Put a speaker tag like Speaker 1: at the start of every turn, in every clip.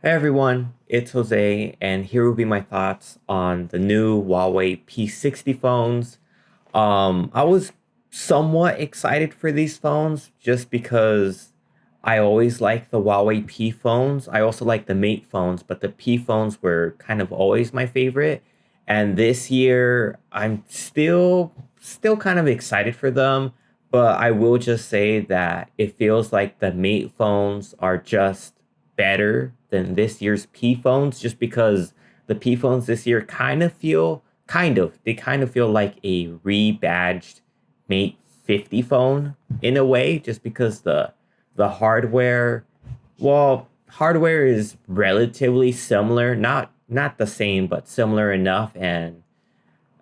Speaker 1: Hey everyone, it's Jose, and here will be my thoughts on the new Huawei P60 phones. I was somewhat excited for these phones just because I always like the Huawei P phones. I also like the Mate phones, but the P phones were kind of always my favorite. And this year, I'm still kind of excited for them, but I will just say that it feels like the Mate phones are just better than this year's P phones just because the P phones this year kind of feel like a rebadged Mate 50 phone in a way, just because the hardware, hardware is relatively similar, not the same, but similar enough, and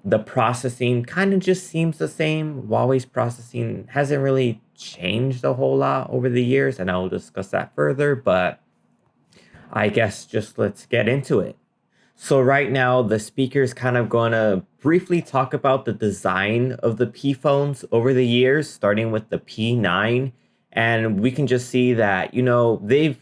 Speaker 1: the processing kind of just seems the same. Huawei's processing hasn't really changed a whole lot over the years, and I'll discuss that further, but I guess just let's get into it. So right now, the speaker is kind of going to briefly talk about the design of the P phones over the years, starting with the P9. And we can just see that, they've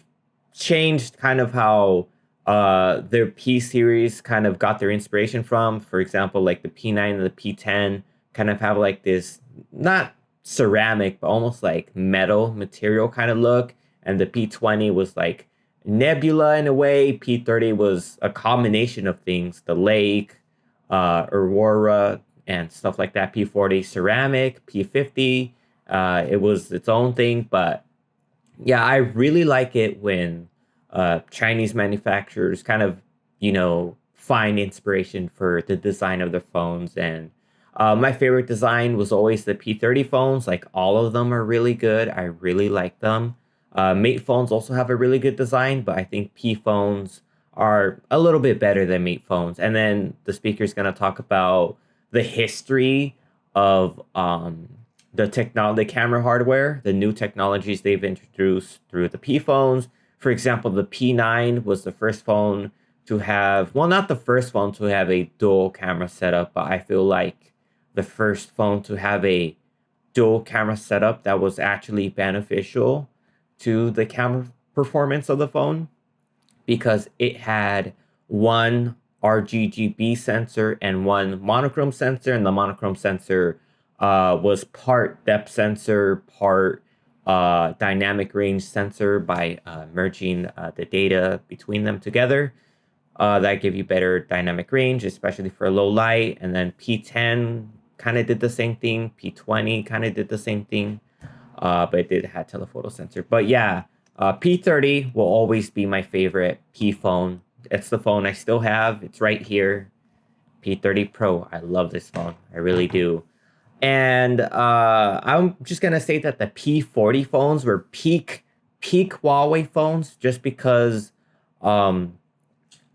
Speaker 1: changed kind of how their P series kind of got their inspiration from. For example, like the P9 and the P10 kind of have like this, not ceramic, but almost like metal material kind of look. And the P20 was like nebula in a way. P30 was a combination of things, the lake, Aurora, and stuff like that. P40 ceramic, P50, it was its own thing. But yeah, I really like it when Chinese manufacturers kind of, find inspiration for the design of their phones. And my favorite design was always the P30 phones. Like all of them are really good. I really like them. Mate phones also have a really good design, but I think P phones are a little bit better than Mate phones. And then the speaker is going to talk about the history of the camera hardware, the new technologies they've introduced through the P phones. For example, the P9 was the first phone to have, well, not the first phone to have a dual camera setup, but I feel like the first phone to have a dual camera setup that was actually beneficial to the camera performance of the phone, because it had one RGB sensor and one monochrome sensor, and the monochrome sensor was part depth sensor, part dynamic range sensor by merging the data between them together. That give you better dynamic range, especially for low light. And then P10 kind of did the same thing. P20 kind of did the same thing, but it did have telephoto sensor. But yeah, P30 will always be my favorite P phone. It's the phone I still have. It's right here. P30 Pro. I love this phone. I really do. And I'm just gonna say that the P40 phones were peak Huawei phones, just because um,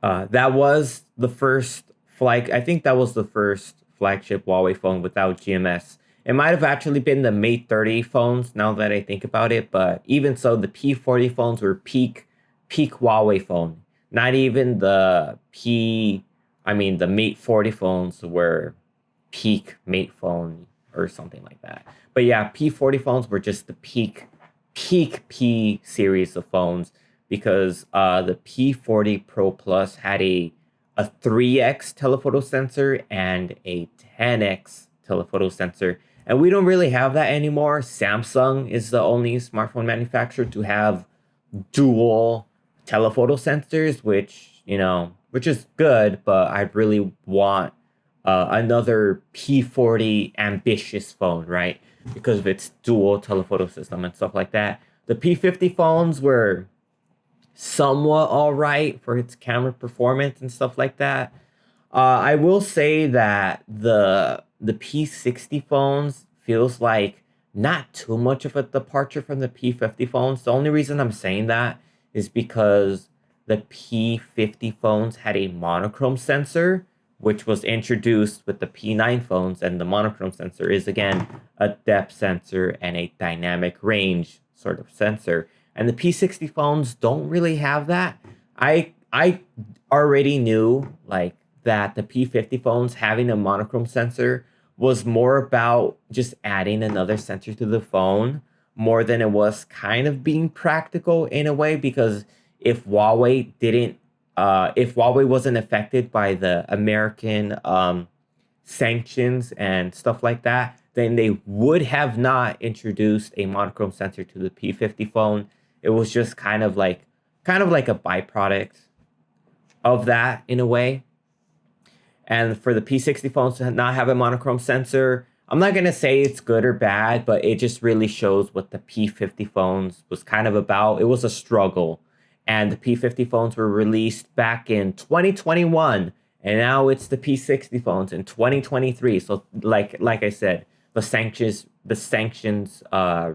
Speaker 1: that was the first flag. I think that was the first flagship Huawei phone without GMS. It might have actually been the Mate 30 phones now that I think about it, but even so, the P40 phones were peak Huawei phone. Not even the Mate 40 phones were peak Mate phone or something like that. But yeah, P40 phones were just the peak P series of phones, because the P40 Pro Plus had a 3x telephoto sensor and a 10x telephoto sensor. And we don't really have that anymore. Samsung is the only smartphone manufacturer to have dual telephoto sensors, which is good, but I really want another P40 ambitious phone, right? Because of its dual telephoto system and stuff like that. The P50 phones were somewhat all right for its camera performance and stuff like that. I will say that the P60 phones feels like not too much of a departure from the P50 phones. The only reason I'm saying that is because the P50 phones had a monochrome sensor, which was introduced with the P9 phones, and the monochrome sensor is again a depth sensor and a dynamic range sort of sensor. And the P60 phones don't really have that. I already knew like that the P50 phones having a monochrome sensor was more about just adding another sensor to the phone more than it was kind of being practical in a way, because if Huawei didn't, if Huawei wasn't affected by the American sanctions and stuff like that, then they would have not introduced a monochrome sensor to the P50 phone. It was just kind of like a byproduct of that in a way. And for the P60 phones to not have a monochrome sensor, I'm not going to say it's good or bad, but it just really shows what the P50 phones was kind of about. It was a struggle. And the P50 phones were released back in 2021. And now it's the P60 phones in 2023. So like I said, the sanctions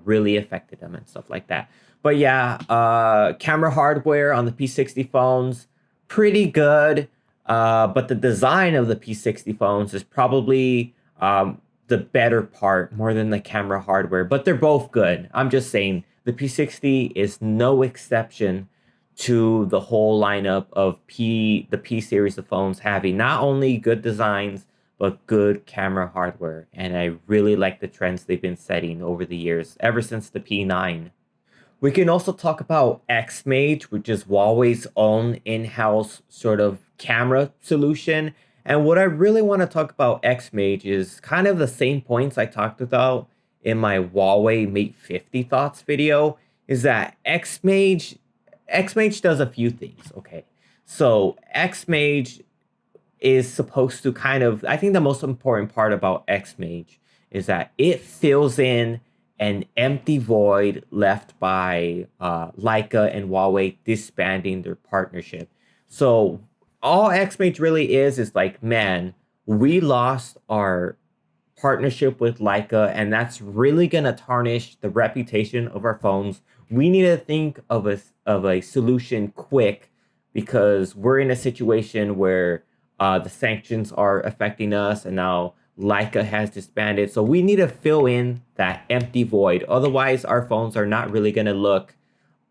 Speaker 1: really affected them and stuff like that. But yeah, camera hardware on the P60 phones, pretty good. But the design of the P60 phones is probably the better part more than the camera hardware. But they're both good. I'm just saying the P60 is no exception to the whole lineup of the P series of phones having not only good designs but good camera hardware. And I really like the trends they've been setting over the years, ever since the P9. We can also talk about XMAGE, which is Huawei's own in-house sort of camera solution. And what I really want to talk about XMAGE is kind of the same points I talked about in my Huawei Mate 50 thoughts video, is that XMAGE does a few things, okay? So XMAGE is supposed to kind of, I think the most important part about XMAGE is that it fills in an empty void left by Leica and Huawei disbanding their partnership. So all XMAGE really is like, man, we lost our partnership with Leica, and that's really gonna tarnish the reputation of our phones. We need to think of a solution quick, because we're in a situation where the sanctions are affecting us, and now Leica has disbanded. So we need to fill in that empty void. Otherwise, our phones are not really going to look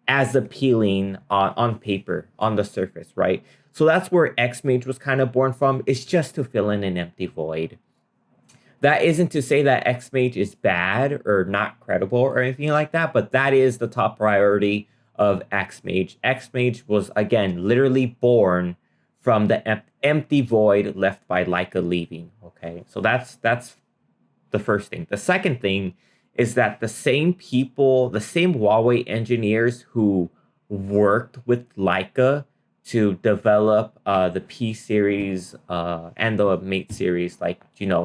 Speaker 1: as appealing on paper, on the surface, right? So that's where XMAGE was kind of born from. It's just to fill in an empty void. That isn't to say that XMAGE is bad or not credible or anything like that, but that is the top priority of XMAGE. XMAGE was, again, literally born from the empty void left by Leica leaving. Okay, so that's the first thing. The second thing is that the same people, the same Huawei engineers who worked with Leica to develop the P series and the Mate series, like,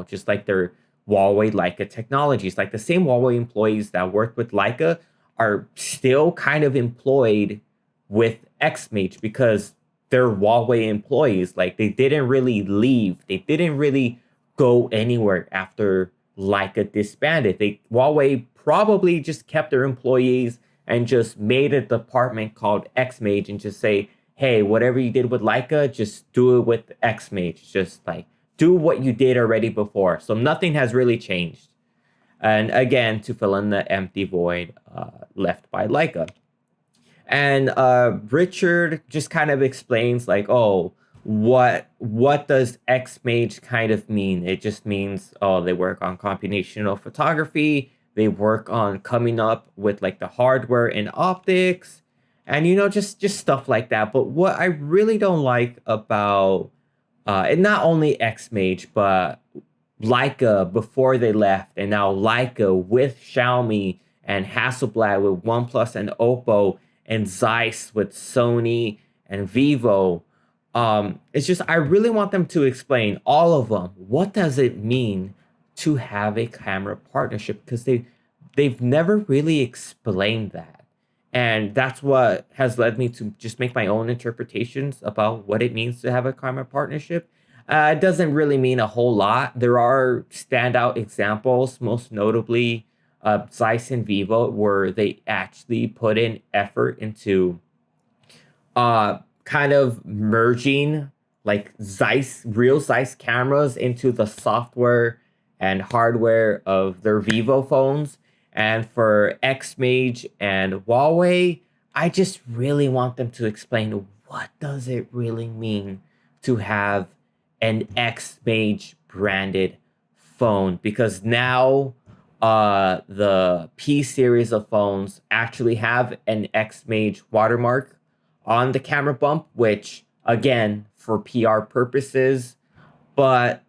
Speaker 1: just like their Huawei Leica technologies, like the same Huawei employees that worked with Leica are still kind of employed with XMAGE, because they're Huawei employees. Like, they didn't really leave. They didn't really go anywhere after Leica disbanded. Huawei probably just kept their employees and just made a department called XMAGE and just say, hey, whatever you did with Leica, just do it with XMAGE. Just like, do what you did already before. So nothing has really changed. And again, to fill in the empty void left by Leica. And Richard just kind of explains like, oh, what does XMAGE kind of mean? It just means, oh, they work on computational photography. They work on coming up with like the hardware and optics, and just stuff like that. But what I really don't like about and not only XMAGE, but Leica before they left, and now Leica with Xiaomi and Hasselblad with OnePlus and Oppo, and Zeiss with Sony and Vivo. It's just, I really want them to explain, all of them, what does it mean to have a camera partnership, because they've never really explained that. And that's what has led me to just make my own interpretations about what it means to have a camera partnership. It doesn't really mean a whole lot. There are standout examples, most notably Zeiss and Vivo, where they actually put in effort into kind of merging like real Zeiss cameras into the software and hardware of their Vivo phones. And for XMAGE and Huawei, I just really want them to explain, what does it really mean to have an XMAGE branded phone, because now the P series of phones actually have an XMAGE watermark on the camera bump, which again for PR purposes. But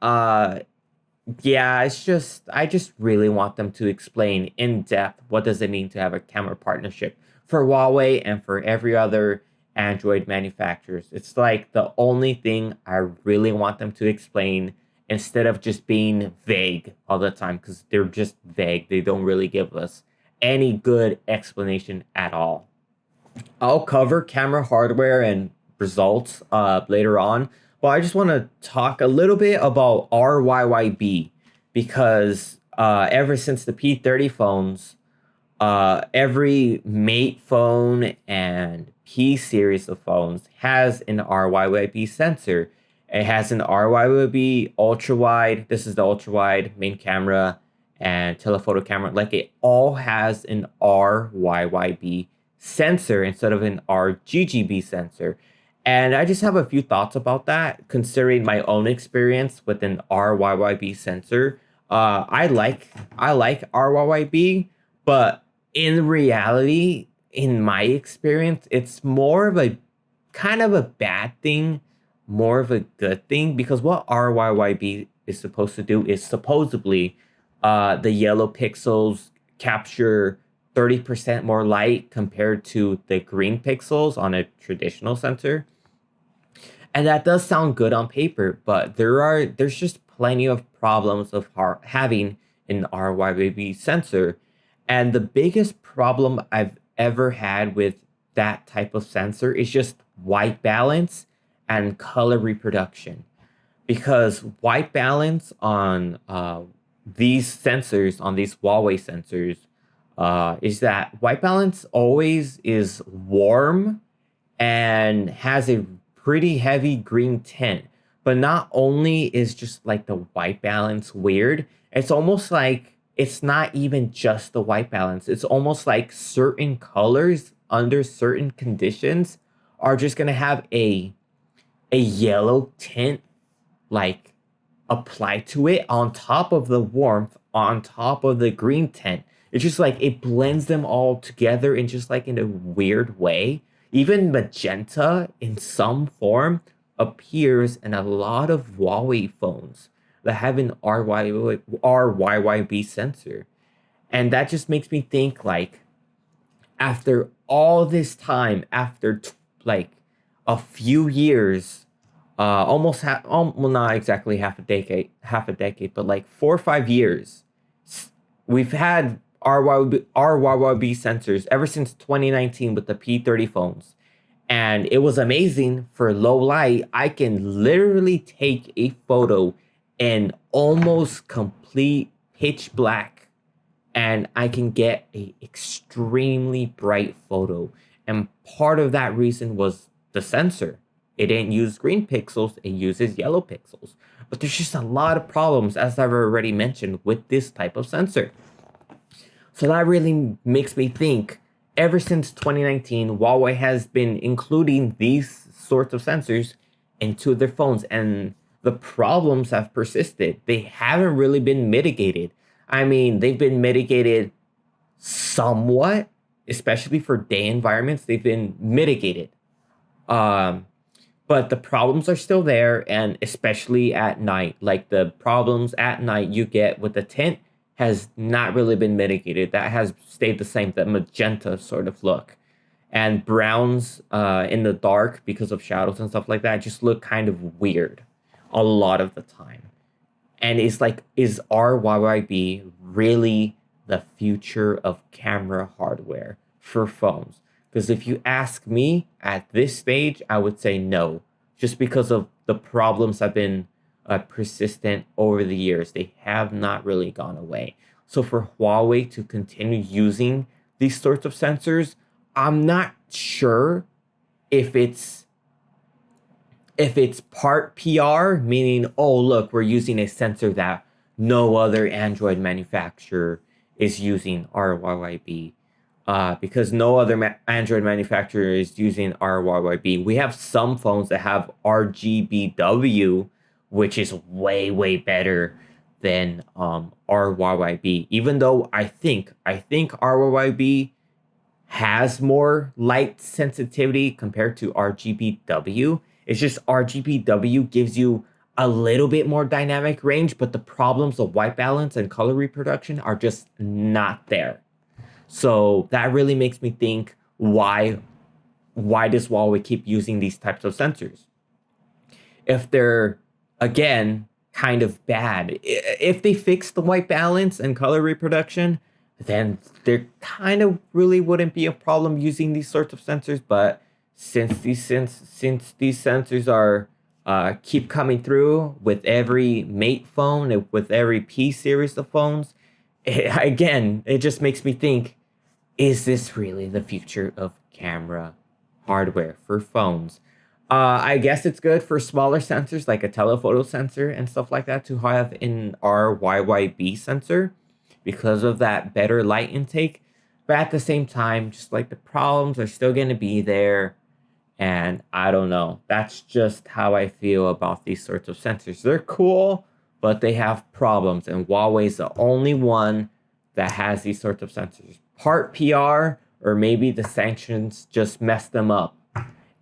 Speaker 1: yeah, I just really want them to explain in depth what does it mean to have a camera partnership for Huawei and for every other Android manufacturers. It's like the only thing I really want them to explain instead of just being vague all the time, because they're just vague. They don't really give us any good explanation at all. I'll cover camera hardware and results later on, but I just want to talk a little bit about RYYB because ever since the P30 phones, every Mate phone and P-series of phones has an RYYB sensor. It has an RYYB ultra wide. This is the ultra wide main camera and telephoto camera. Like it all has an RYYB sensor instead of an RGGB sensor. And I just have a few thoughts about that, considering my own experience with an RYYB sensor. I like RYYB, but in reality, in my experience, it's more of a kind of a bad thing, more of a good thing, because what RYYB is supposed to do is supposedly the yellow pixels capture 30% more light compared to the green pixels on a traditional sensor. And that does sound good on paper, but there's just plenty of problems of having an RYYB sensor. And the biggest problem I've ever had with that type of sensor is just white balance and color reproduction. Because white balance on these sensors, on these Huawei sensors, is that white balance always is warm and has a pretty heavy green tint. But not only is just like the white balance weird, it's almost like it's not even just the white balance. It's almost like certain colors under certain conditions are just gonna have a yellow tint like applied to it on top of the warmth, on top of the green tint. It's just like it blends them all together in just like in a weird way. Even magenta in some form appears in a lot of Huawei phones that have an RYYB sensor. And that just makes me think like after all this time, after like a few years, well, not exactly half a decade, but like 4 or 5 years, we've had RYYB sensors ever since 2019 with the P30 phones. And it was amazing for low light. I can literally take a photo in almost complete pitch black and I can get a extremely bright photo. And part of that reason was the sensor. It didn't use green pixels, it uses yellow pixels. But there's just a lot of problems, as I've already mentioned, with this type of sensor. So that really makes me think, ever since 2019, Huawei has been including these sorts of sensors into their phones, and the problems have persisted. They haven't really been mitigated. I mean, they've been mitigated somewhat, especially for day environments. They've been mitigated. But the problems are still there, and especially at night. Like the problems at night you get with the tint has not really been mitigated. That has stayed the same, the magenta sort of look. And browns in the dark because of shadows and stuff like that just look kind of weird a lot of the time. And it's like, is RYYB really the future of camera hardware for phones? Because if you ask me at this stage, I would say no, just because of the problems have been persistent over the years. They have not really gone away. So for Huawei to continue using these sorts of sensors, I'm not sure if it's part PR, meaning, oh, look, we're using a sensor that no other Android manufacturer is using RYYB. Because no other Android manufacturer is using RYYB. We have some phones that have RGBW, which is way, way better than RYYB. Even though I think RYYB has more light sensitivity compared to RGBW. It's just RGBW gives you a little bit more dynamic range, but the problems of white balance and color reproduction are just not there. So that really makes me think, why does Huawei keep using these types of sensors? If they're, again, kind of bad, if they fix the white balance and color reproduction, then there kind of really wouldn't be a problem using these sorts of sensors. But since these sensors are keep coming through with every Mate phone and with every P series of phones, again, it just makes me think, is this really the future of camera hardware for phones? I guess it's good for smaller sensors like a telephoto sensor and stuff like that to have in our RYYB sensor because of that better light intake. But at the same time, just like the problems are still going to be there. And I don't know. That's just how I feel about these sorts of sensors. They're cool, but they have problems. And Huawei's the only one that has these sorts of sensors. Part PR, or maybe the sanctions just messed them up.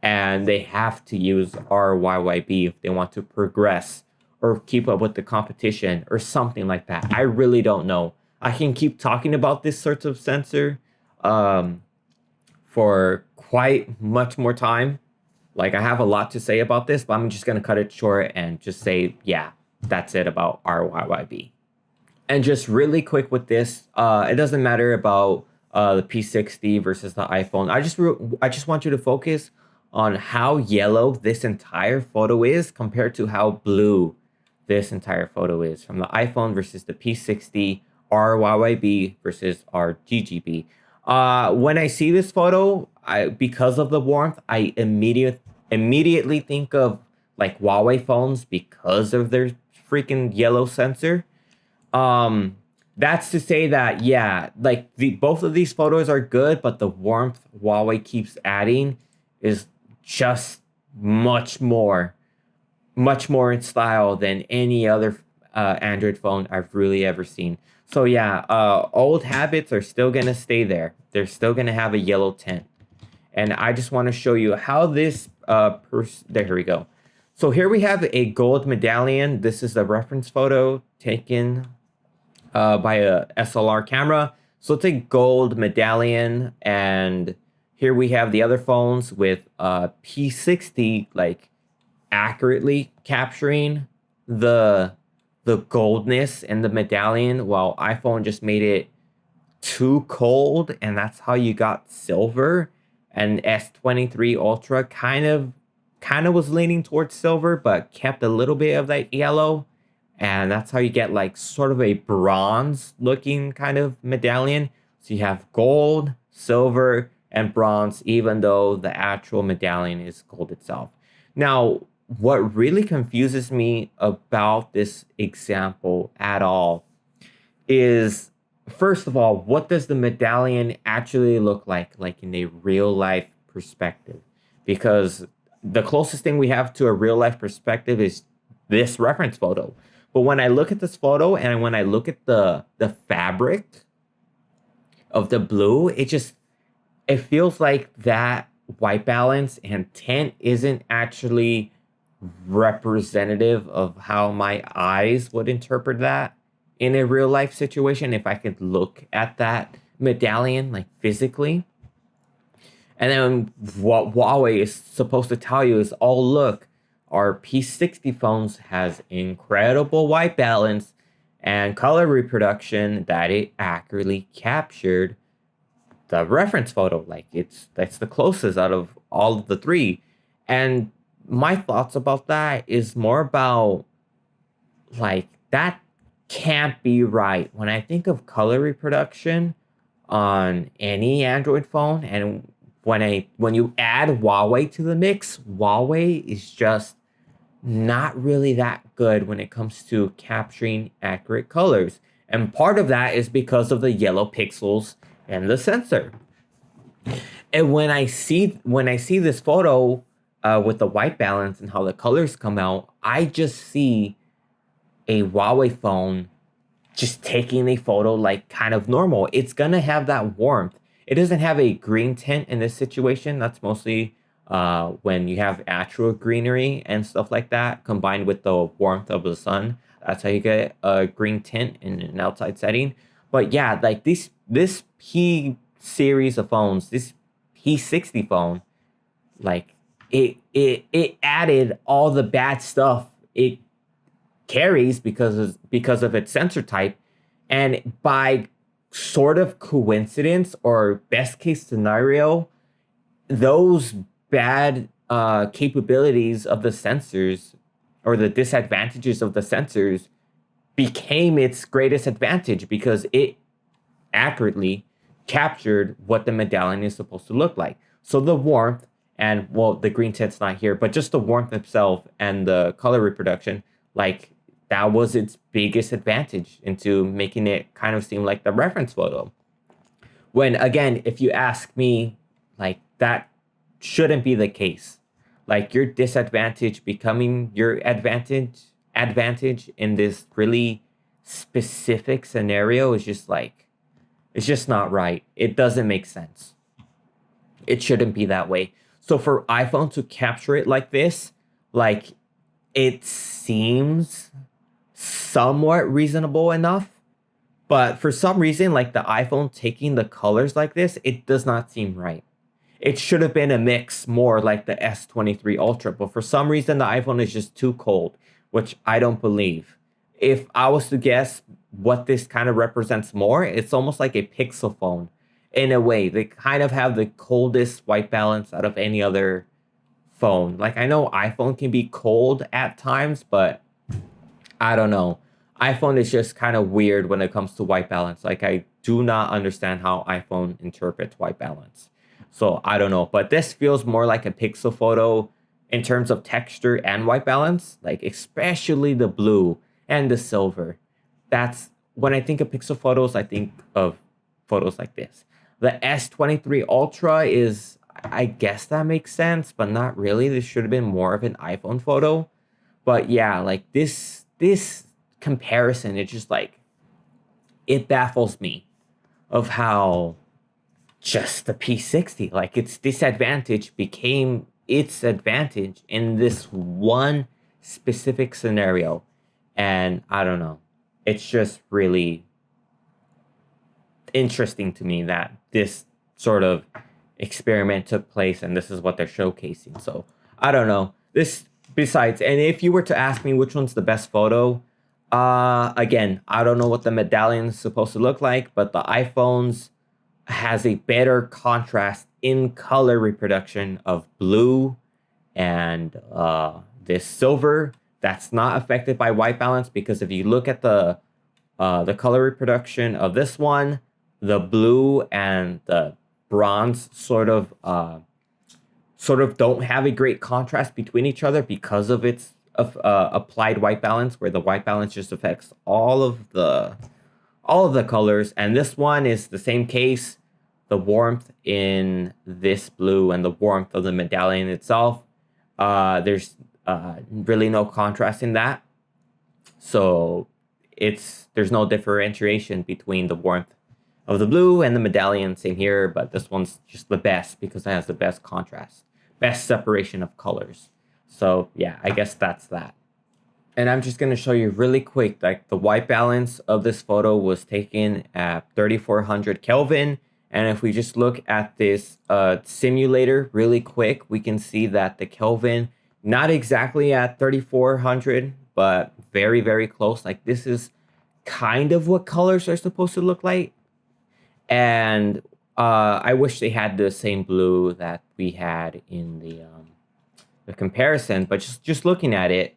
Speaker 1: And they have to use RYYB if they want to progress or keep up with the competition or something like that. I really don't know. I can keep talking about this sort of sensor for quite much more time. Like, I have a lot to say about this, but I'm just going to cut it short and just say, yeah, that's it about RYYB. And just really quick with this, it doesn't matter about the P60 versus the iPhone. I just want you to focus on how yellow this entire photo is compared to how blue this entire photo is from the iPhone versus the P60, RYYB versus RGGB. When I see this photo, because of the warmth, I immediately think of like Huawei phones because of their freaking yellow sensor. That's to say that, yeah, like both of these photos are good, but the warmth Huawei keeps adding is just much more in style than any other Android phone I've really ever seen. So yeah, old habits are still gonna stay there. They're still gonna have a yellow tint. And I just want to show you how this there we go. So here we have a gold medallion. This is a reference photo taken by a SLR camera. So it's a gold medallion, and here we have the other phones with P60 like accurately capturing the goldness in the medallion, while iPhone just made it too cold, and that's how you got silver. And S23 Ultra kind of was leaning towards silver, but kept a little bit of that yellow. And that's how you get like sort of a bronze looking kind of medallion. So you have gold, silver, and bronze, even though the actual medallion is gold itself. Now, what really confuses me about this example at all is, first of all, what does the medallion actually look like in a real life perspective? Because the closest thing we have to a real life perspective is this reference photo. But when I look at this photo and when I look at the fabric of the blue, it feels like that white balance and tint isn't actually representative of how my eyes would interpret that in a real life situation if I could look at that medallion like physically. And then what Huawei is supposed to tell you is, oh, look, our P60 phones has incredible white balance and color reproduction that it accurately captured the reference photo. Like that's the closest out of all of the three. And my thoughts about that is more about like that can't be right. When I think of color reproduction on any Android phone, and when you add Huawei to the mix, Huawei is just not really that good when it comes to capturing accurate colors. And part of that is because of the yellow pixels in the sensor. And when I see this photo with the white balance and how the colors come out, I just see a Huawei phone just taking a photo like kind of normal. It's gonna have that warmth. It doesn't have a green tint in this situation. That's mostly when you have actual greenery and stuff like that, combined with the warmth of the sun. That's how you get a green tint in an outside setting. But yeah, like this P series of phones, this P60 phone, like it added all the bad stuff it carries because of its sensor type, and by sort of coincidence or best case scenario, those bad capabilities of the sensors or the disadvantages of the sensors became its greatest advantage because it accurately captured what the medallion is supposed to look like. So the warmth and, well, the green tint's not here, but just the warmth itself and the color reproduction, like that was its biggest advantage into making it kind of seem like the reference photo. When again, if you ask me, like that shouldn't be the case. Like your disadvantage becoming your advantage in this really specific scenario is just like, it's just not right. It doesn't make sense. It shouldn't be that way. So for iPhone to capture it like this, like it seems somewhat reasonable enough. But for some reason, like the iPhone taking the colors like this, it does not seem right. It should have been a mix more like the S23 Ultra, but for some reason, the iPhone is just too cold, which I don't believe. If I was to guess what this kind of represents more, it's almost like a Pixel phone in a way. They kind of have the coldest white balance out of any other phone. Like I know iPhone can be cold at times, but I don't know. iPhone is just kind of weird when it comes to white balance. Like I do not understand how iPhone interprets white balance. So I don't know, but this feels more like a Pixel photo in terms of texture and white balance, like especially the blue and the silver. That's when I think of Pixel photos, I think of photos like this. The S23 Ultra is, I guess that makes sense, but not really. This should have been more of an iPhone photo. But yeah, like this comparison, it's just like, it baffles me of how just the P60, like its disadvantage became its advantage in this one specific scenario. And I don't know, it's just really interesting to me that this sort of experiment took place and this is what they're showcasing. So I don't know. This besides, and if you were to ask me which one's the best photo, again, I don't know what the medallion is supposed to look like, but the iPhones has a better contrast in color reproduction of blue and this silver that's not affected by white balance, because if you look at the color reproduction of this one, the blue and the bronze sort of don't have a great contrast between each other because of its applied white balance, where the white balance just affects all of the colors. And this one is the same case. The warmth in this blue and the warmth of the medallion itself, there's really no contrast in that. So there's no differentiation between the warmth of the blue and the medallion. Same here, but this one's just the best because it has the best contrast, best separation of colors. So yeah, I guess that's that. And I'm just going to show you really quick, like the white balance of this photo was taken at 3400 Kelvin. And if we just look at this simulator really quick, we can see that the Kelvin, not exactly at 3400, but very, very close. Like this is kind of what colors are supposed to look like. And I wish they had the same blue that we had in the comparison, but just looking at it,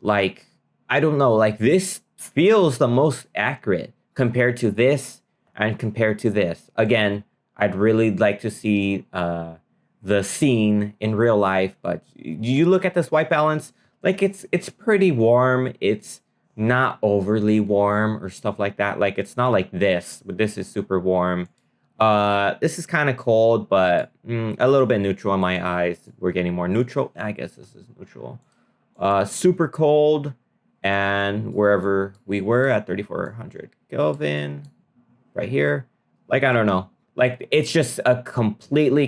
Speaker 1: like, I don't know, like this feels the most accurate compared to this and compared to this. Again, I'd really like to see the scene in real life, but you look at this white balance, like it's pretty warm. It's not overly warm or stuff like that. Like it's not like this, but this is super warm. This is kind of cold, but a little bit neutral in my eyes. We're getting more neutral. I guess this is neutral. Super cold, and wherever we were at 3400 Kelvin, right here. Like, I don't know. Like, it's just a completely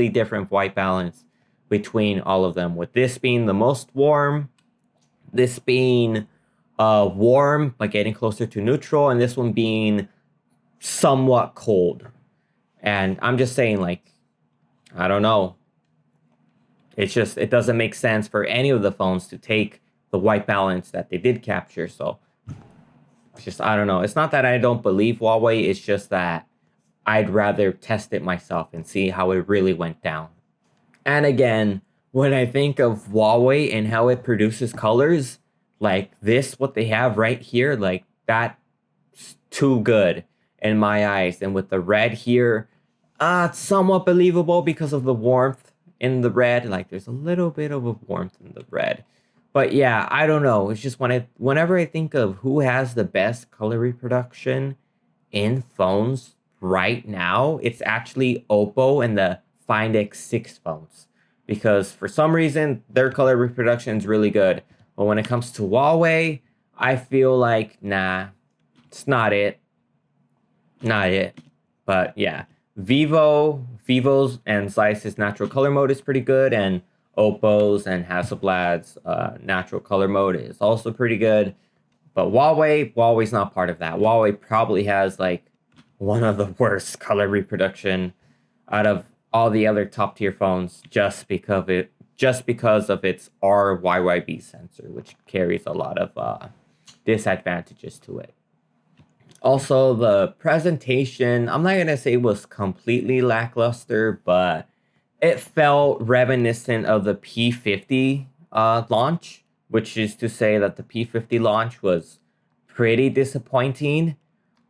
Speaker 1: different white balance between all of them, with this being the most warm, this being warm but getting closer to neutral, and this one being somewhat cold. And I'm just saying, like, I don't know. It's just, it doesn't make sense for any of the phones to take the white balance that they did capture. So it's just, I don't know. It's not that I don't believe Huawei. It's just that I'd rather test it myself and see how it really went down. And again, when I think of Huawei and how it produces colors, like this, what they have right here, like that's too good in my eyes. And with the red here, it's somewhat believable because of the warmth in the red. Like, there's a little bit of a warmth in the red. But yeah, I don't know. It's just whenever I think of who has the best color reproduction in phones right now, it's actually Oppo and the Find X6 phones. Because for some reason, their color reproduction is really good. But when it comes to Huawei, I feel like, nah, it's not it. Not it. But yeah, Vivo's and Zeiss's natural color mode is pretty good, and Oppo's and Hasselblad's natural color mode is also pretty good. But Huawei's not part of that. Huawei probably has like one of the worst color reproduction out of all the other top tier phones, just because of its RYYB sensor, which carries a lot of disadvantages to it. Also, the presentation, I'm not gonna say was completely lackluster, but it felt reminiscent of the P50 launch, which is to say that the P50 launch was pretty disappointing.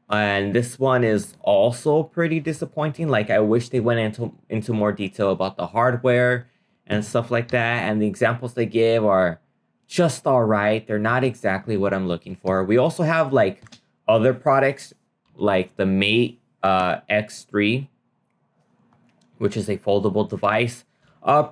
Speaker 1: And this one is also pretty disappointing. Like, I wish they went into more detail about the hardware and stuff like that. And the examples they give are just all right. They're not exactly what I'm looking for. We also have like other products like the Mate X3, which is a foldable device.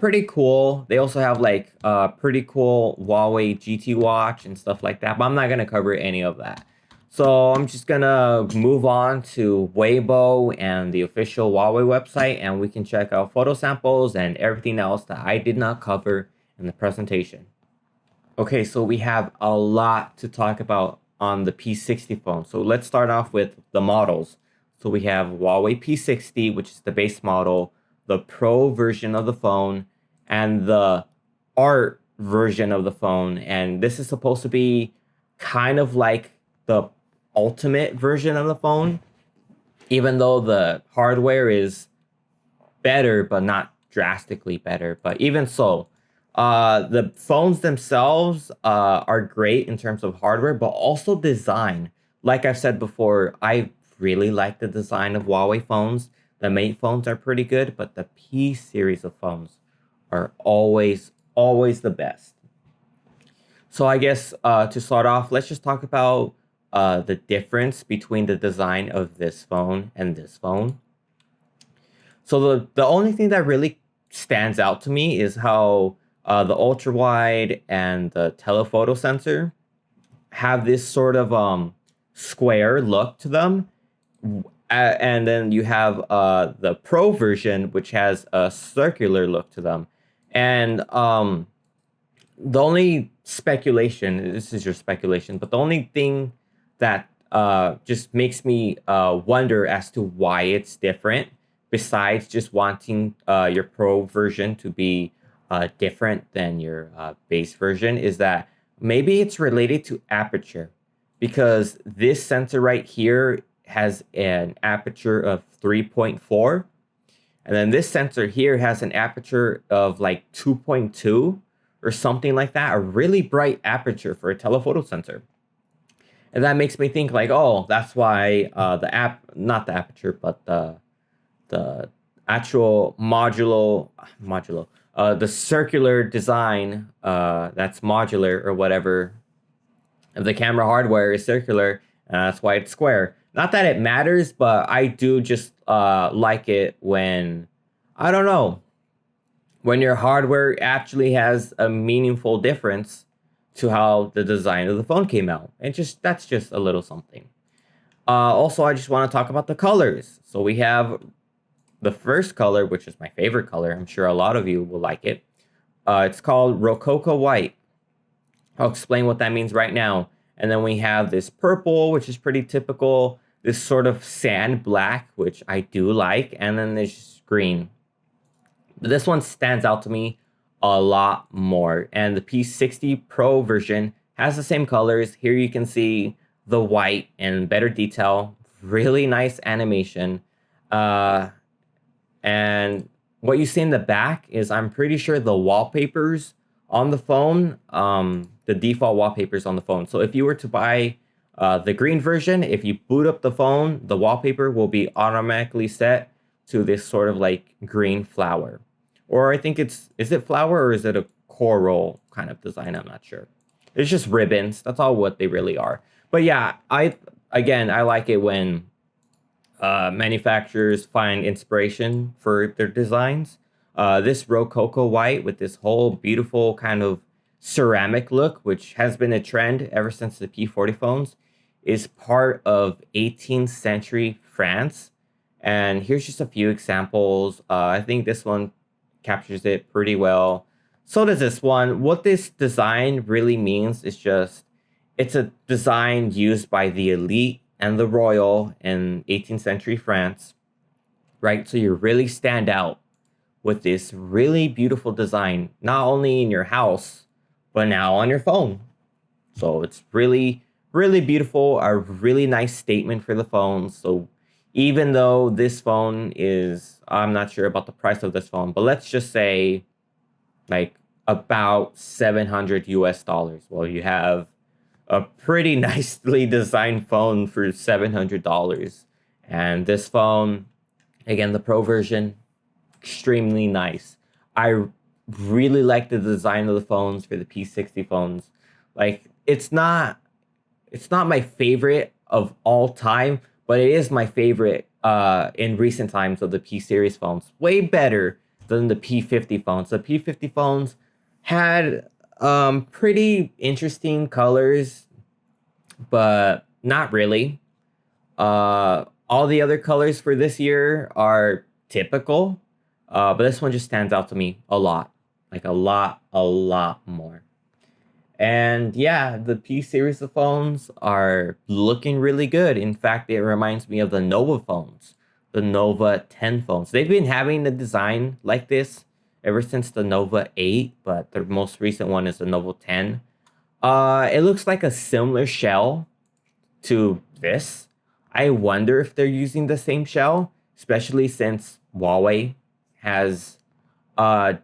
Speaker 1: Pretty cool. They also have like pretty cool Huawei GT watch and stuff like that, but I'm not gonna cover any of that. So I'm just gonna move on to Weibo and the official Huawei website, and we can check out photo samples and everything else that I did not cover in the presentation. Okay, so we have a lot to talk about on the P60 phone. So let's start off with the models. So we have Huawei P60, which is the base model, the Pro version of the phone, and the Art version of the phone. And this is supposed to be kind of like the ultimate version of the phone, even though the hardware is better, but not drastically better. But even so, the phones themselves are great in terms of hardware, but also design. Like I've said before, I really like the design of Huawei phones. The Mate phones are pretty good, but the P series of phones are always the best. So I guess to start off, let's just talk about the difference between the design of this phone and this phone. So the only thing that really stands out to me is how the ultra wide and the telephoto sensor have this sort of square look to them. And then you have the Pro version, which has a circular look to them. And the only speculation, this is your speculation, but the only thing that just makes me wonder as to why it's different, besides just wanting your Pro version to be different than your base version, is that maybe it's related to aperture, because this sensor right here has an aperture of 3.4, and then this sensor here has an aperture of like 2.2 or something like that, a really bright aperture for a telephoto sensor. And that makes me think like, oh, that's why not the aperture, but the actual the circular design that's modular or whatever, the camera hardware is circular, and that's why it's square. Not that it matters, but I do just like it when, I don't know, when your hardware actually has a meaningful difference to how the design of the phone came out. And that's just a little something. Also, I just want to talk about the colors. So we have the first color, which is my favorite color. I'm sure a lot of you will like it. It's called Rococo White. I'll explain what that means right now. And then we have this purple, which is pretty typical. This sort of sand black, which I do like. And then there's green. But this one stands out to me a lot more. And the P60 Pro version has the same colors. Here you can see the white and better detail. Really nice animation. And what you see in the back is, I'm pretty sure, the wallpapers on the phone, the default wallpapers on the phone. So if you were to buy the green version, if you boot up the phone, the wallpaper will be automatically set to this sort of like green flower. Or I think is it flower or is it a coral kind of design? I'm not sure. It's just ribbons. That's all what they really are. But yeah, I like it when manufacturers find inspiration for their designs. This Rococo White with this whole beautiful kind of ceramic look, which has been a trend ever since the P40 phones, is part of 18th century France. And here's just a few examples. I think this one captures it pretty well. So does this one. What this design really means is just, it's a design used by the elite and the royal in 18th century France, right? So you really stand out with this really beautiful design, not only in your house, but now on your phone. So it's really, really beautiful, a really nice statement for the phone. So even though this phone is, I'm not sure about the price of this phone, but let's just say like about 700 US dollars. Well, you have a pretty nicely designed phone for $700. And this phone, again, the Pro version, extremely nice. I really like the design of the phones for the P60 phones. Like, it's not my favorite of all time, but it is my favorite in recent times of the P-series phones. Way better than the P50 phones. The P50 phones had pretty interesting colors, but not really. All the other colors for this year are typical, but this one just stands out to me a lot. Like a lot more. And yeah, the P series of phones are looking really good. In fact, it reminds me of the Nova phones, the Nova 10 phones. They've been having a design like this ever since the Nova 8, but the most recent one is the Nova 10. It looks like a similar shell to this. I wonder if they're using the same shell, especially since Huawei has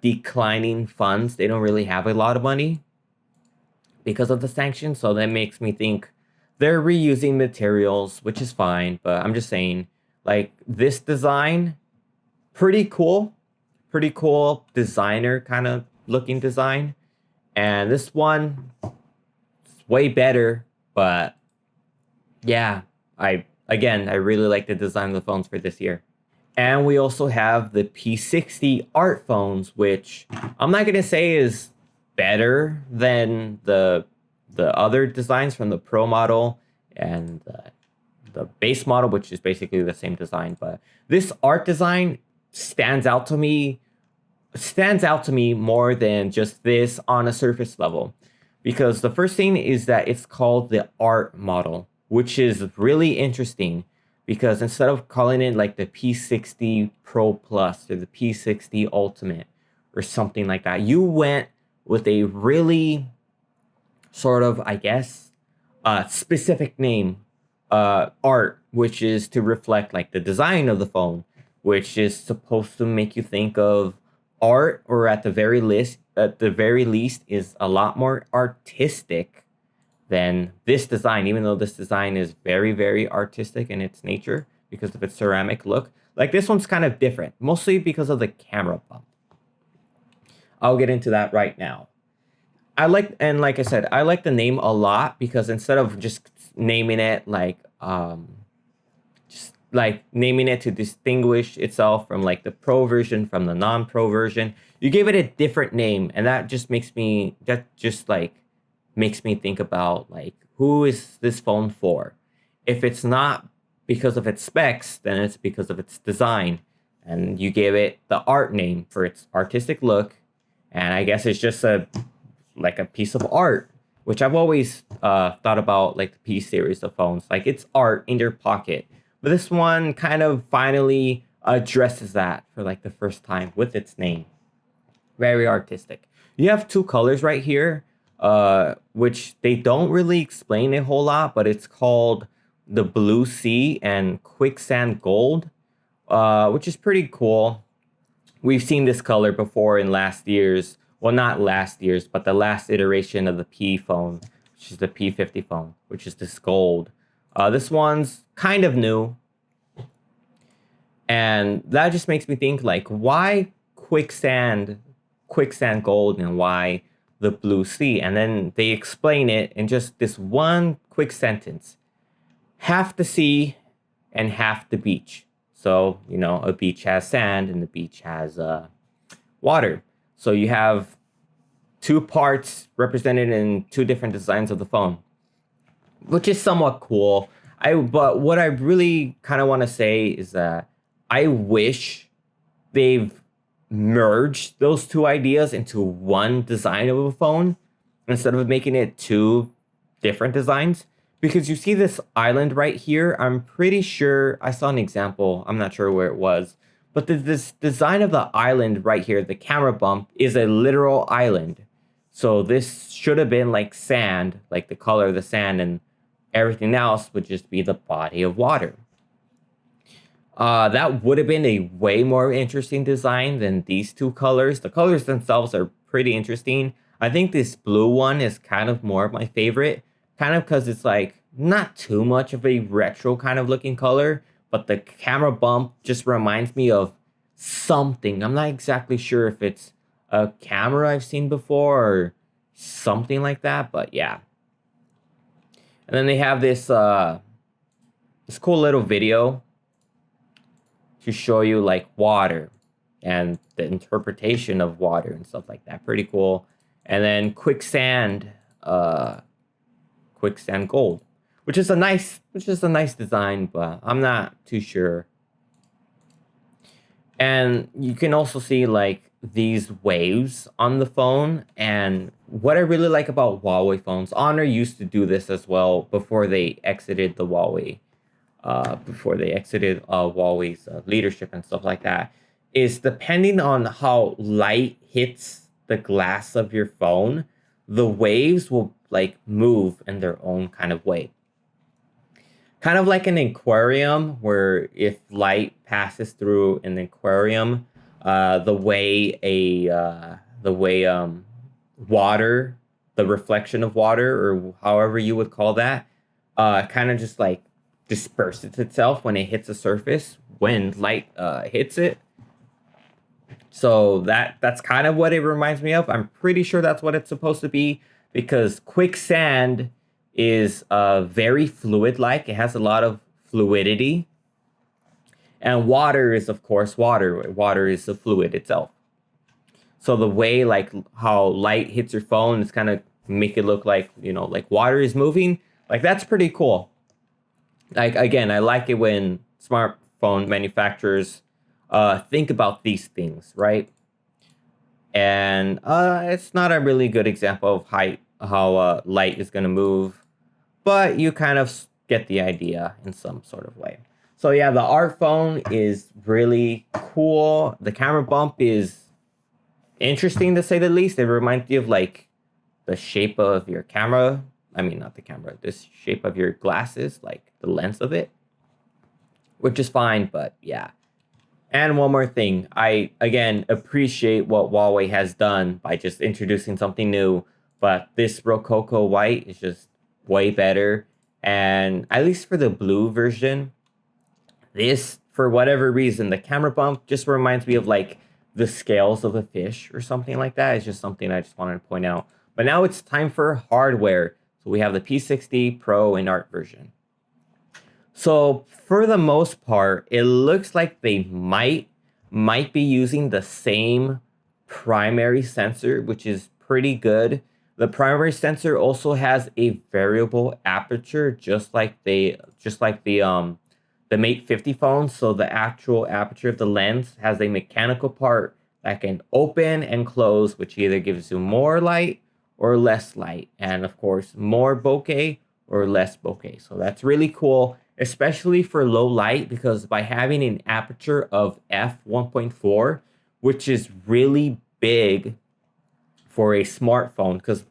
Speaker 1: declining funds. They don't really have a lot of money because of the sanctions. So that makes me think they're reusing materials, which is fine. But I'm just saying, like, this design, pretty cool designer kind of looking design. And this one is way better. But yeah, I really like the design of the phones for this year. And we also have the P60 Art phones, which I'm not going to say is better than the other designs from the Pro model and the base model, which is basically the same design. But this art design stands out to me more than just this on a surface level. Because the first thing is that it's called the art model, which is really interesting. Because instead of calling it like the P60 Pro Plus or the P60 Ultimate or something like that, you went with a really sort of, I guess, specific name, art, which is to reflect like the design of the phone, which is supposed to make you think of art, or at the very least is a lot more artistic than this design, even though this design is very, very artistic in its nature because of its ceramic look. Like, this one's kind of different, mostly because of the camera bump. I'll get into that right now. Like I said, I like the name a lot because instead of just naming it naming it to distinguish itself from like the Pro version from the non-Pro version, you gave it a different name, and that just makes me think about, like, who is this phone for? If it's not because of its specs than it's because of its design. And you gave it the art name for its artistic look. And I guess it's just like a piece of art, which I've always thought about, like the P series of phones. Like, it's art in your pocket. But this one kind of finally addresses that for like the first time with its name. Very artistic. You have two colors right here, which they don't really explain a whole lot, but it's called the Blue Sea and Quicksand Gold, which is pretty cool. We've seen this color before in last year's, well, not last year's, but the last iteration of the P phone, which is the P50 phone, which is this gold. This one's kind of new. And that just makes me think, like, why quicksand gold and why the blue sea? And then they explain it in just this one quick sentence: half the sea and half the beach. So, you know, a beach has sand and the beach has water. So you have two parts represented in two different designs of the phone, which is somewhat cool. But what I really kind of want to say is that I wish they've merged those two ideas into one design of a phone instead of making it two different designs. Because you see this island right here, I'm pretty sure I saw an example. I'm not sure where it was, but this design of the island right here, the camera bump, is a literal island. So this should have been like sand, like the color of the sand, and everything else would just be the body of water. That would have been a way more interesting design than these two colors. The colors themselves are pretty interesting. I think this blue one is kind of more of my favorite, kind of because it's like not too much of a retro kind of looking color, but the camera bump just reminds me of something. I'm not exactly sure if it's a camera I've seen before or something like that, but yeah. And then they have this this cool little video to show you like water and the interpretation of water and stuff like that. Pretty cool. And then quicksand gold, which is a nice design, but I'm not too sure. And you can also see like these waves on the phone. And what I really like about Huawei phones, Honor used to do this as well before they exited the Huawei. Huawei's leadership and stuff like that, is depending on how light hits the glass of your phone, the waves will like move in their own kind of way. Kind of like an aquarium, where if light passes through an aquarium, the way water, the reflection of water, or however you would call that, kind of just like disperses itself when it hits the surface when light hits it. So that's kind of what it reminds me of. I'm pretty sure that's what it's supposed to be, because quicksand is very fluid-like. It has a lot of fluidity. And water is, of course, water. Water is the fluid itself. So the way like how light hits your phone is kind of make it look like, you know, like water is moving. Like, that's pretty cool. Like, again, I like it when smartphone manufacturers think about these things, right? And it's not a really good example of how light is going to move, but you kind of get the idea in some sort of way. So yeah, the Art phone is really cool. The camera bump is interesting to say the least. It reminds you of like the shape of your camera. I mean, not the camera, the shape of your glasses, like the lens of it, which is fine, but yeah. And one more thing, I, again, appreciate what Huawei has done by just introducing something new, but this Rococo White is just way better. And at least for the blue version, this, for whatever reason, the camera bump just reminds me of like the scales of a fish or something like that. It's just something I just wanted to point out. But now it's time for hardware. So we have the P60 Pro and Art version. So for the most part, it looks like they might be using the same primary sensor, which is pretty good. The primary sensor also has a variable aperture, just like the the Mate 50 phone. So the actual aperture of the lens has a mechanical part that can open and close, which either gives you more light or less light. And of course, more bokeh or less bokeh. So that's really cool, especially for low light, because by having an aperture of f1.4, which is really big for a smartphone, because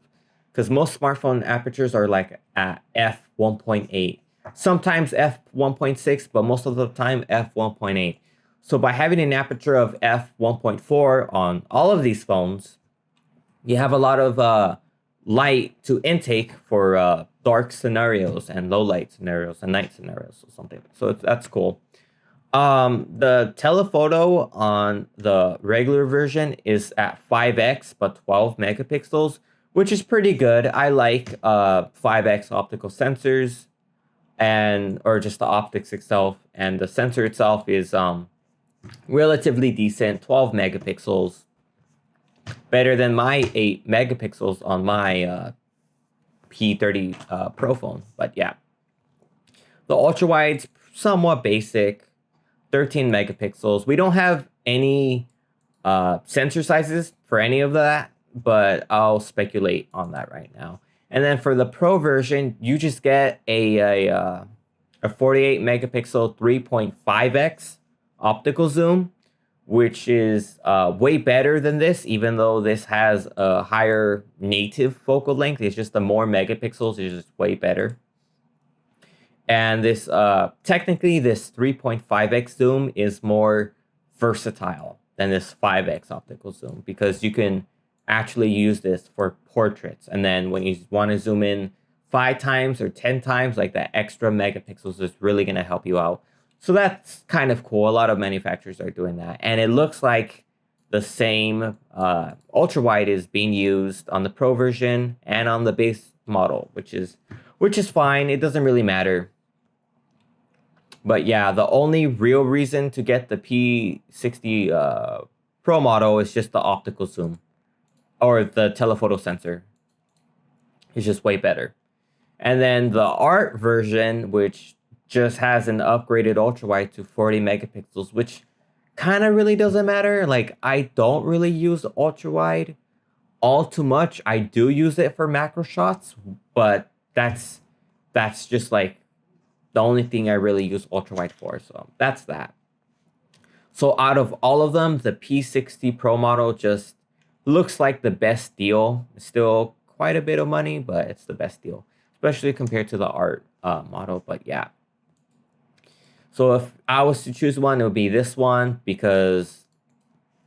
Speaker 1: most smartphone apertures are like at f1.8, sometimes f1.6, but most of the time f1.8. So by having an aperture of f1.4 on all of these phones, you have a lot of light to intake for dark scenarios and low light scenarios and night scenarios or something. So that's cool. The telephoto on the regular version is at 5x but 12 megapixels, which is pretty good. I like 5x optical sensors, or just the optics itself, and the sensor itself is relatively decent, 12 megapixels, better than my 8 megapixels on my P30 Pro phone. But yeah, the ultra wide's somewhat basic, 13 megapixels. We don't have any sensor sizes for any of that, but I'll speculate on that right now. And then for the Pro version, you just get a 48 megapixel 3.5x optical zoom, which is way better than this, even though this has a higher native focal length. It's just the more megapixels is just way better. And this technically this 3.5x zoom is more versatile than this 5x optical zoom, because you can actually use this for portraits. And then when you want to zoom in 5 times or 10 times, like that extra megapixels is really going to help you out. So that's kind of cool. A lot of manufacturers are doing that. And it looks like the same ultra wide is being used on the Pro version and on the base model, which is fine. It doesn't really matter. But yeah, the only real reason to get the P60 Pro model is just the optical zoom, or the telephoto sensor. It's just way better. And then the Art version, which just has an upgraded ultra wide to 40 megapixels, which kind of really doesn't matter. Like, I don't really use ultra wide all too much. I do use it for macro shots, but that's just like the only thing I really use ultra wide for. So that's that. So out of all of them, the P60 Pro model just looks like the best deal. It's still quite a bit of money, but it's the best deal, especially compared to the Art model. But yeah. So if I was to choose one, it would be this one, because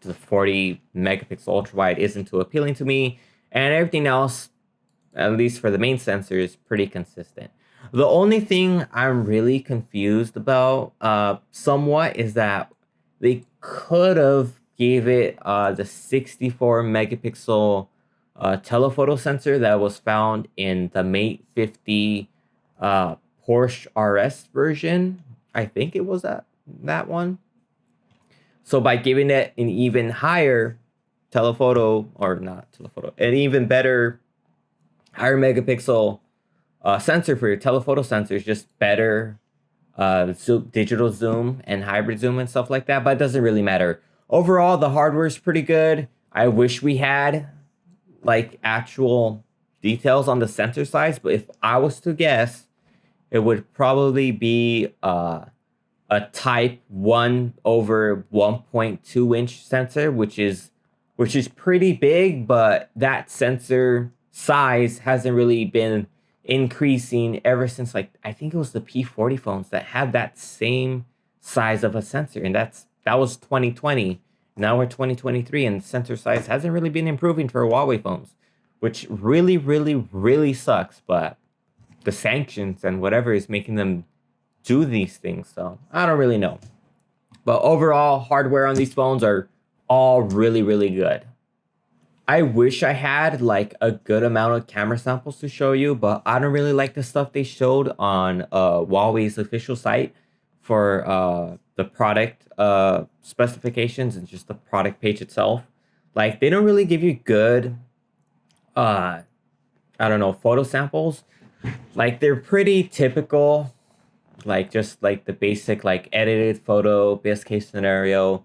Speaker 1: the 40 megapixel ultra wide isn't too appealing to me, and everything else, at least for the main sensor, is pretty consistent. The only thing I'm really confused about somewhat is that they could have gave it the 64 megapixel telephoto sensor that was found in the Mate 50 Porsche RS version. I think it was that one. So by giving it an even higher telephoto, or not telephoto, an even better higher megapixel sensor for your telephoto sensors, just better digital zoom and hybrid zoom and stuff like that, but it doesn't really matter. Overall, the hardware is pretty good. I wish we had like actual details on the sensor size, but if I was to guess, it would probably be a type 1/1.2 inch sensor, which is pretty big, but that sensor size hasn't really been increasing ever since, like, I think it was the P40 phones that had that same size of a sensor, and that was 2020. Now we're 2023, and sensor size hasn't really been improving for Huawei phones, which really, really, really sucks. But the sanctions and whatever is making them do these things, so I don't really know. But overall, hardware on these phones are all really, really good. I wish I had like a good amount of camera samples to show you, but I don't really like the stuff they showed on Huawei's official site for the product specifications and just the product page itself. Like, they don't really give you good, I don't know, photo samples. Like, they're pretty typical like just like the basic like edited photo, best case scenario,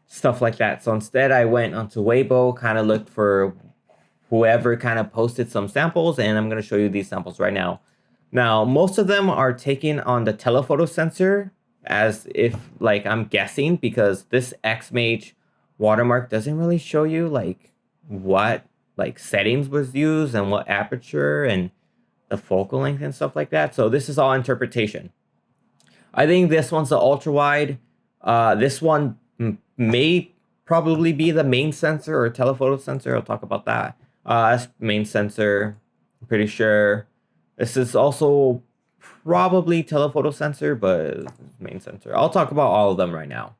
Speaker 1: stuff like that. So instead I went onto Weibo, kind of looked for whoever kind of posted some samples, and I'm going to show you these samples right now. Now, most of them are taken on the telephoto sensor, as if, like, I'm guessing, because this XMAGE watermark doesn't really show you, like, what, like, settings was used and what aperture and the focal length and stuff like that. So this is all interpretation. I think this one's the ultra wide. This one may probably be the main sensor or telephoto sensor. I'll talk about that. That's main sensor. I'm pretty sure. This is also probably telephoto sensor, but main sensor. I'll talk about all of them right now.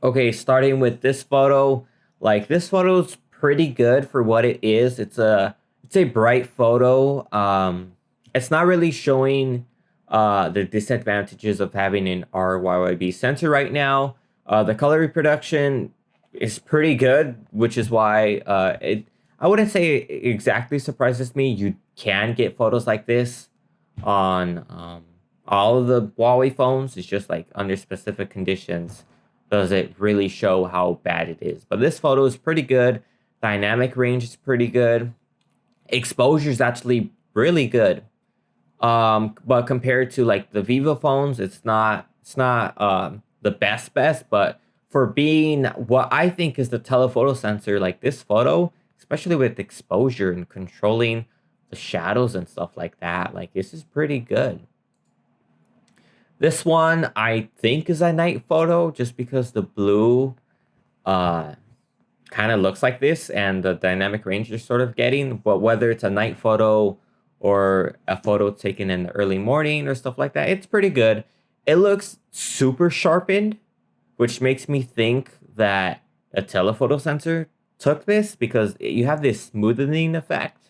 Speaker 1: Okay, starting with this photo. Like, this photo is pretty good for what it is. It's a bright photo. It's not really showing the disadvantages of having an RYYB sensor right now. The color reproduction is pretty good, which is why I wouldn't say it exactly surprises me. You can get photos like this on all of the Huawei phones. It's just like under specific conditions does it really show how bad it is. But this photo is pretty good. Dynamic range is pretty good. Exposure is actually really good. But compared to like the Vivo phones, it's not the best, but for being what I think is the telephoto sensor, like this photo, especially with exposure and controlling the shadows and stuff like that, like this is pretty good. This one I think is a night photo just because the blue kind of looks like this and the dynamic range you're sort of getting, but whether it's a night photo or a photo taken in the early morning or stuff like that, it's pretty good. It looks super sharpened, which makes me think that a telephoto sensor took this because you have this smoothing effect,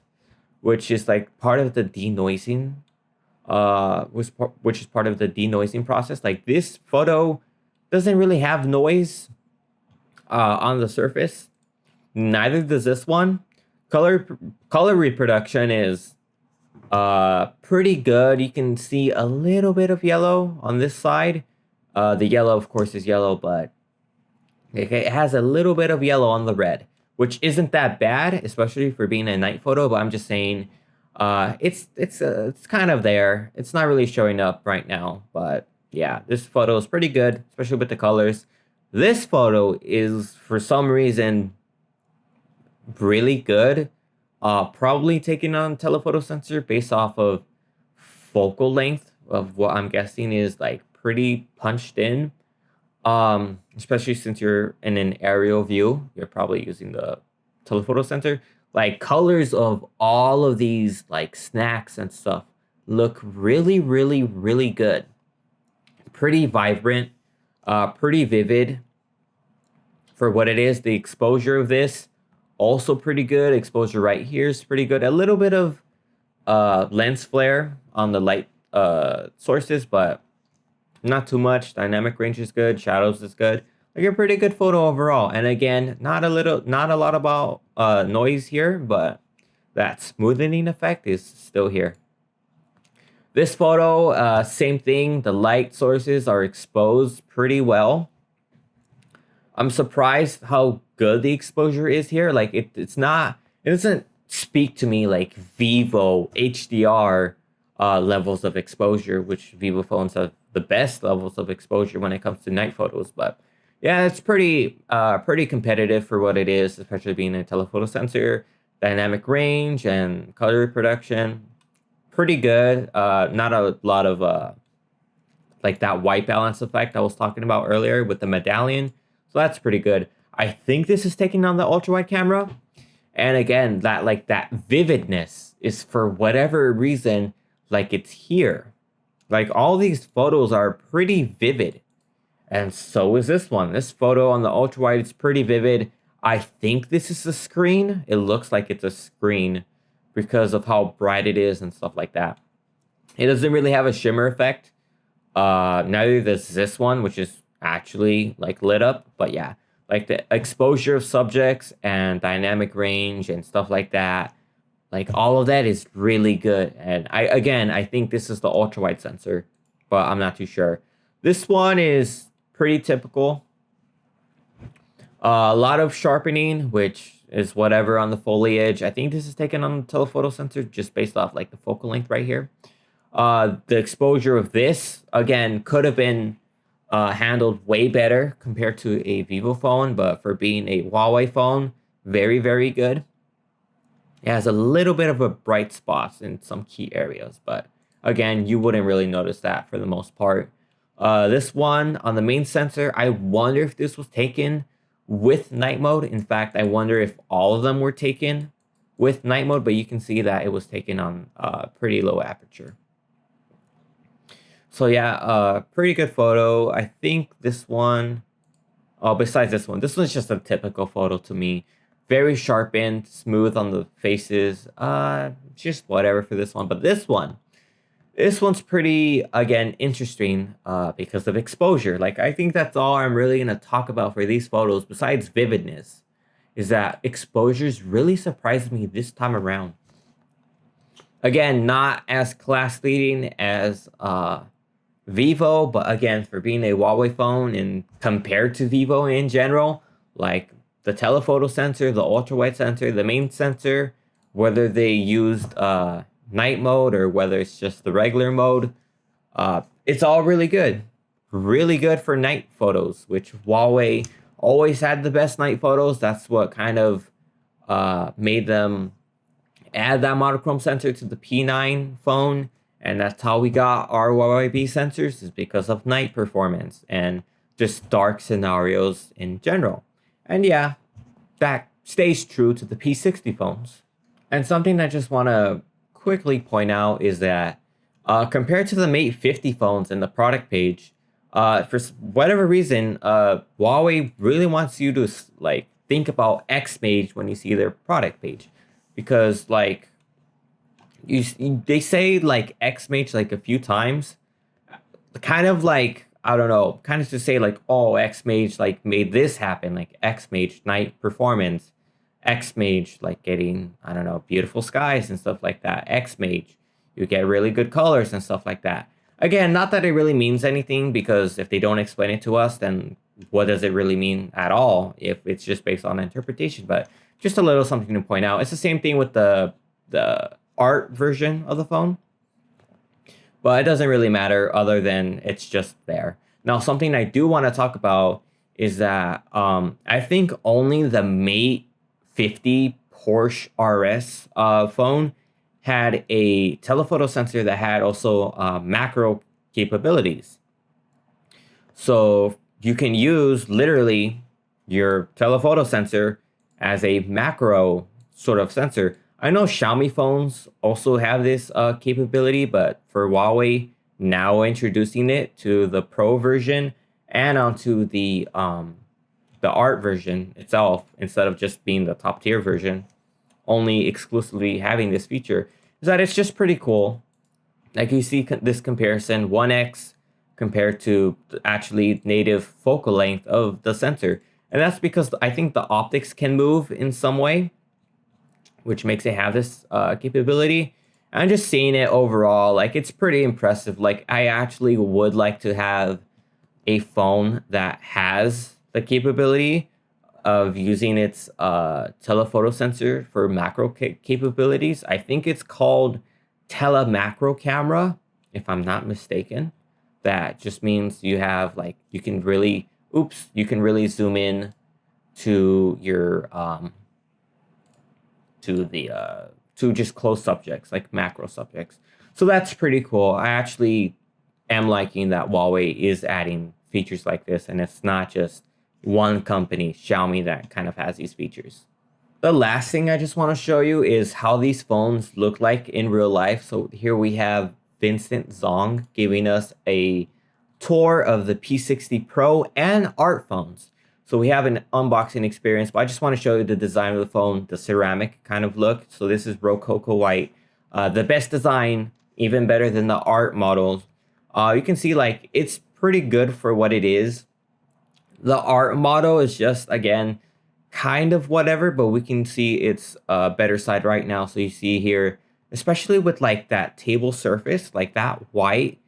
Speaker 1: which is like part of the denoising, which is part of the denoising process. Like this photo doesn't really have noise on the surface. Neither does this one. Color reproduction is pretty good. You can see a little bit of yellow on this side. The yellow, of course, is yellow, but it has a little bit of yellow on the red, which isn't that bad, especially for being a night photo. But I'm just saying, it's kind of there. It's not really showing up right now, but yeah, this photo is pretty good, especially with the colors. This photo is for some reason really good. Probably taken on telephoto sensor based off of focal length of what I'm guessing is like pretty punched in. Especially since you're in an aerial view, you're probably using the telephoto sensor. Like colors of all of these like snacks and stuff look really, really, really good. Pretty vibrant, pretty vivid for what it is. The exposure of this also pretty good. Exposure right here is pretty good. A little bit of lens flare on the light sources, but not too much. Dynamic range is good. Shadows is good. Like a pretty good photo overall. And again, not a lot about noise here, but that smoothing effect is still here. This photo, same thing. The light sources are exposed pretty well. I'm surprised how good the exposure is here. Like it doesn't speak to me like Vivo HDR levels of exposure, which Vivo phones have the best levels of exposure when it comes to night photos. But yeah, it's pretty competitive for what it is, especially being a telephoto sensor. Dynamic range and color reproduction, pretty good. Not a lot of like that white balance effect I was talking about earlier with the medallion. So that's pretty good. I think this is taking on the ultra wide camera. And again, that vividness is for whatever reason, like it's here. Like all these photos are pretty vivid. And so is this one. This photo on the ultra wide is pretty vivid. I think this is a screen. It looks like it's a screen because of how bright it is and stuff like that. It doesn't really have a shimmer effect. Neither does this one, which is actually like lit up. But yeah, like the exposure of subjects and dynamic range and stuff like that, like all of that is really good. And I think this is the ultra wide sensor. but I'm not too sure. This one is pretty typical. A lot of sharpening, which is whatever on the foliage. I think this is taken on the telephoto sensor just based off like the focal length right here. The exposure of this, again, could have been handled way better compared to a Vivo phone, but for being a Huawei phone, very, very good. It has a little bit of a bright spots in some key areas, but again, you wouldn't really notice that for the most part. This one on the main sensor, I wonder if this was taken with night mode. In fact, I wonder if all of them were taken with night mode, but you can see that it was taken on pretty low aperture. So yeah, pretty good photo. I think this one, besides this one's just a typical photo to me. Very sharpened, smooth on the faces. Just whatever for this one. But this one's pretty, again, interesting because of exposure. Like, I think that's all I'm really going to talk about for these photos, besides vividness, is that exposures really surprised me this time around. Again, not as class leading as Vivo, but again, for being a Huawei phone and compared to Vivo in general, like the telephoto sensor, the ultra wide sensor, the main sensor, whether they used night mode or whether it's just the regular mode, it's all really good. Really good for night photos, which Huawei always had the best night photos. That's what kind of made them add that monochrome sensor to the P9 phone. And that's how we got our RYYB sensors, is because of night performance and just dark scenarios in general. And yeah, that stays true to the P60 phones. And something I just want to quickly point out is that compared to the Mate 50 phones in the product page, for whatever reason, Huawei really wants you to like think about XMAGE when you see their product page, because like they say like XMAGE like a few times, kind of like, I don't know, kind of to say like, oh, XMAGE like made this happen, like XMAGE night performance, XMAGE like getting, I don't know, beautiful skies and stuff like that. XMAGE, you get really good colors and stuff like that. Again, not that it really means anything, because if they don't explain it to us, then what does it really mean at all if it's just based on interpretation? But just a little something to point out. It's the same thing with the art version of the phone, but it doesn't really matter other than it's just there. Now, something I do want to talk about is that I think only the Mate 50 Porsche RS phone had a telephoto sensor that had also macro capabilities. So you can use literally your telephoto sensor as a macro sort of sensor. I know Xiaomi phones also have this capability, but for Huawei, now introducing it to the Pro version and onto the Art version itself, instead of just being the top tier version, only exclusively having this feature, is that it's just pretty cool. Like, you see this comparison, 1x compared to actually native focal length of the sensor. And that's because I think the optics can move in some way, which makes it have this capability. I'm just seeing it overall, like, it's pretty impressive. Like, I actually would like to have a phone that has the capability of using its telephoto sensor for macro capabilities. I think it's called Telemacro camera, if I'm not mistaken. That just means you have, like, you can really zoom in to your to just close subjects, like macro subjects. So that's pretty cool. I actually am liking that Huawei is adding features like this, and it's not just one company, Xiaomi, that kind of has these features. The last thing I just want to show you is how these phones look like in real life. So here we have Vincent Zong giving us a tour of the P60 Pro and Art phones. So we have an unboxing experience, but I just want to show you the design of the phone, the ceramic kind of look. So this is Rococo White, the best design, even better than the Art models. You can see, like, it's pretty good for what it is. The Art model is just, again, kind of whatever, but we can see its better side right now. So you see here, especially with like that table surface, like that white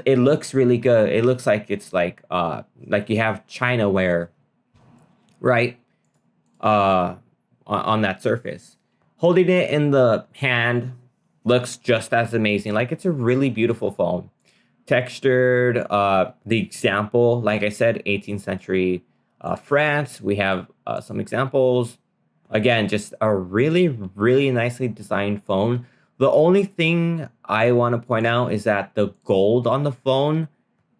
Speaker 1: it looks really good. It looks like it's like you have China wear, right? On that surface. Holding it in the hand looks just as amazing. Like, it's a really beautiful phone. Textured, the example, like I said, 18th century France. We have some examples. Again, just a really, really nicely designed phone. The only thing I want to point out is that the gold on the phone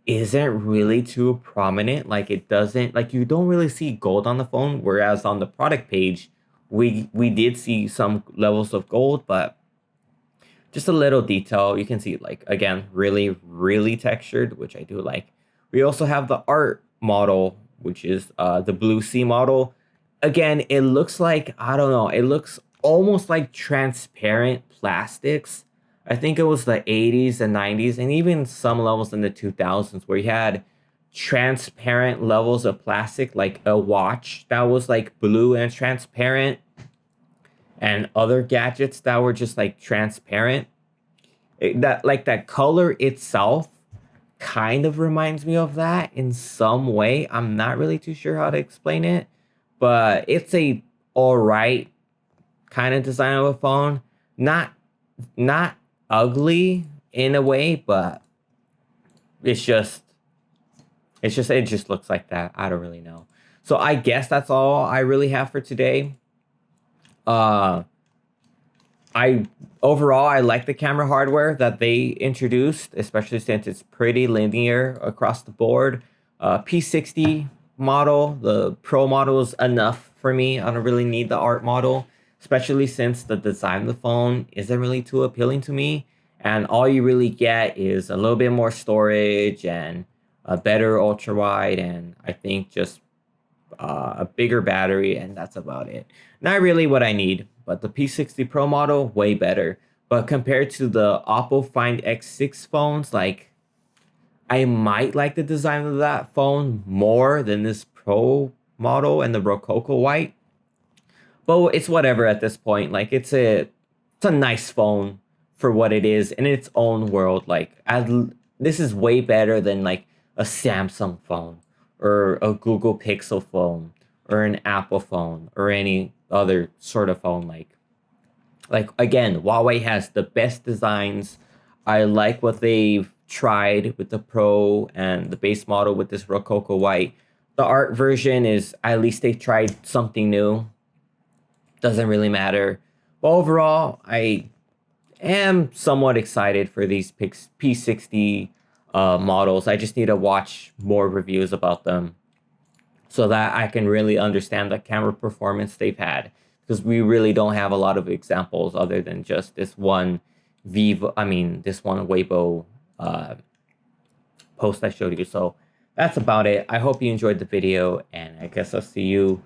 Speaker 1: isn't really too prominent. Like, it doesn't, like, you don't really see gold on the phone, whereas on the product page, we did see some levels of gold, but just a little detail. You can see, like, again, really, really textured, which I do like. We also have the art model, which is the Blue Sea model. Again, it looks like, I don't know, it looks almost like transparent plastics. I think it was the 80s and 90s, and even some levels in the 2000s, where you had transparent levels of plastic, like a watch that was like blue and transparent, and other gadgets that were just like transparent. That color itself kind of reminds me of that in some way. I'm not really too sure how to explain it, but it's a all right kind of design of a phone. Not ugly in a way, but it just looks like that. I don't really know. So I guess that's all I really have for today. I overall, I like the camera hardware that they introduced, especially since it's pretty linear across the board. P60 model, the Pro model, is enough for me. I don't really need the Art model, especially since the design of the phone isn't really too appealing to me. And all you really get is a little bit more storage and a better ultra wide, and I think just a bigger battery, and that's about it. Not really what I need, but the P60 Pro model, way better. But compared to the Oppo Find X6 phones, like, I might like the design of that phone more than this Pro model and the Rococo White. But it's whatever at this point. Like, it's a nice phone for what it is in its own world. Like, this is way better than like a Samsung phone or a Google Pixel phone or an Apple phone or any other sort of phone. Like again, Huawei has the best designs. I like what they've tried with the Pro and the base model with this Rococo White. The art version is, at least they tried something new. Doesn't really matter. But overall, I am somewhat excited for these P60 models. I just need to watch more reviews about them so that I can really understand the camera performance they've had, because we really don't have a lot of examples other than just this one this one Weibo post I showed you. So that's about it. I hope you enjoyed the video, and I guess I'll see you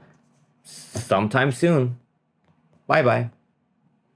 Speaker 1: sometime soon. Bye bye.